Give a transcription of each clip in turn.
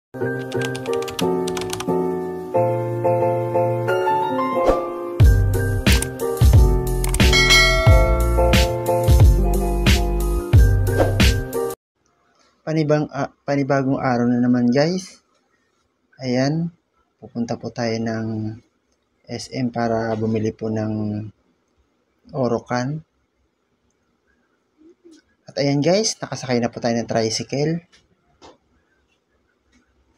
Panibagong araw na naman guys. Ayan, pupunta po tayo ng SM para bumili po ng Orocan. At ayan guys, nakasakay na po tayo ng tricycle.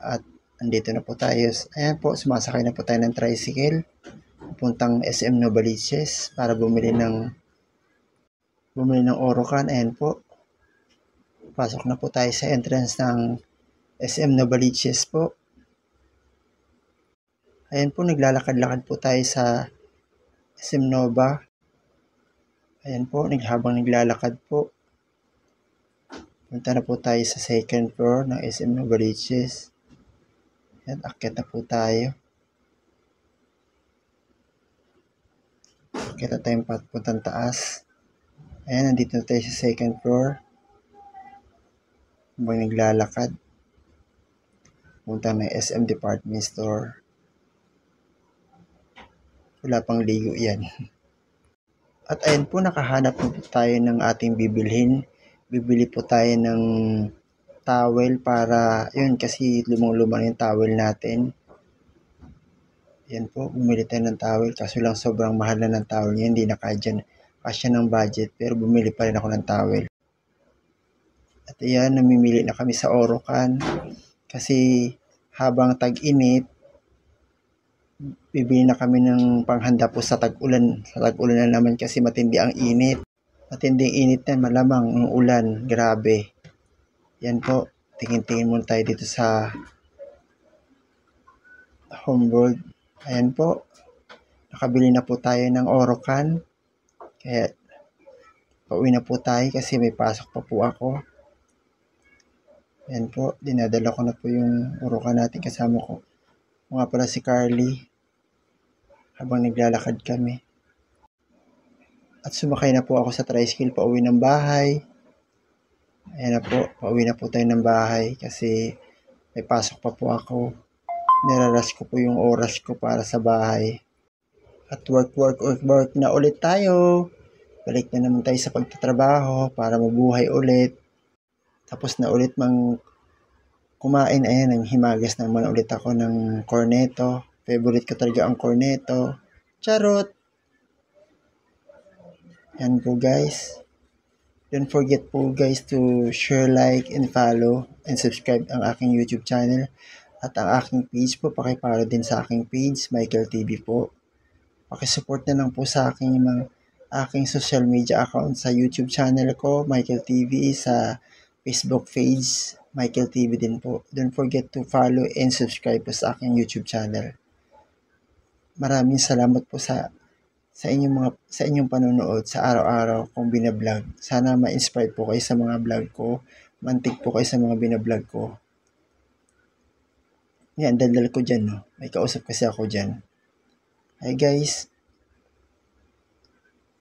At andito na po tayo. Ayan po, sumasakay na po tayo ng tricycle. Pupuntang SM Novaliches para bumili ng Orocan. Ayan po. Pasok na po tayo sa entrance ng SM Novaliches po. Ayan po, naglalakad-lakad po tayo sa SM Nova. Ayan po, habang naglalakad po. Punta na po tayo sa second floor ng SM Novaliches. Ayan, akyat na po tayo. Akyat na tayong puntang taas. Ayan, nandito na tayo sa second floor. Habang naglalakad. Punta na SM Department Store. Wala pang ligo yan. At ayan po, nakahanap po tayo ng ating bibilhin. Bibili po tayo ng towel para, yun kasi lumang-luma yung towel natin. Yan po, bumili tayo ng towel. Kaso lang sobrang mahal na ng towel niya. Hindi na kasya ng budget. Pero bumili pa rin ako ng towel. At ayan, namimili na kami sa Orocan. Kasi habang tag-init, bibili na kami ng panghanda po sa tag-ulan. Sa tag-ulan na naman kasi matindi ang init. Matinding init na, malamang ang ulan. Grabe. Yan po. Tingin-tingin muna tayo dito sa Homeworld. Ayan po. Nakabili na po tayo ng Orocan. Kaya pauwi na po tayo kasi may pasok pa po ako. Ayan po. Dinadala ko na po yung Orocan natin. Kasama ko. Nga pala si Carly. Habang naglalakad kami. At sumakay na po ako sa tricycle pauwi ng bahay. Ayan na po, pauwi na po tayo ng bahay kasi may pasok pa po ako. Nirarush ko po yung oras ko para sa bahay. At work na ulit tayo. Balik na naman tayo sa pagtatrabaho para mabuhay ulit. Tapos na ulit kumain. Ayan, nang himagas naman ulit ako ng cornetto. Favorite ko talaga ang cornetto. Charot! Yan po guys. Don't forget po guys to share, like, and follow and subscribe ang aking YouTube channel. At ang aking page po, pakipollow din sa aking page, Michael TV po. Pakisupport na lang po sa aking social media account sa YouTube channel ko, Michael TV, sa Facebook page, Michael TV din po. Don't forget to follow and subscribe po sa aking YouTube channel. Maraming salamat po sa inyong panonood sa araw-araw kong binablog. Sana ma-inspire po kayo sa mga vlog ko. Mantik po kayo sa mga binablog ko. Yan, daldal ko dyan, no? May kausap kasi ako dyan. Hi guys.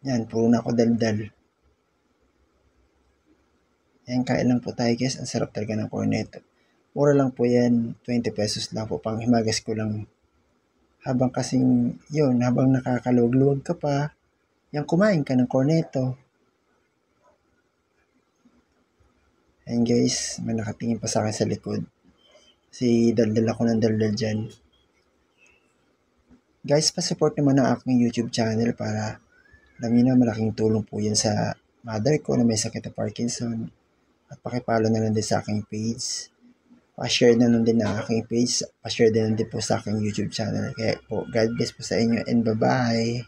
Yan, puro na ako daldal. Yan, kain lang po tayo guys. Ang sarap talaga ng cornetto. Mura lang po yan. 20 pesos lang po. Pang himagas ko lang. Habang nakakaluwag-luwag ka pa, yan, kumain ka ng cornetto. Ayan guys, may nakatingin pa sa akin sa likod. Kasi daldal ako ng daldal dyan. Guys, pa-support naman ang aking YouTube channel para alam niyo na malaking tulong po yan sa mother ko na may sakit na Parkinson. At pakipollow na lang din sa aking page. Pa-share na lang din ang aking page. Pa-share din po sa aking YouTube channel. Kaya po, God bless po sa inyo and bye-bye.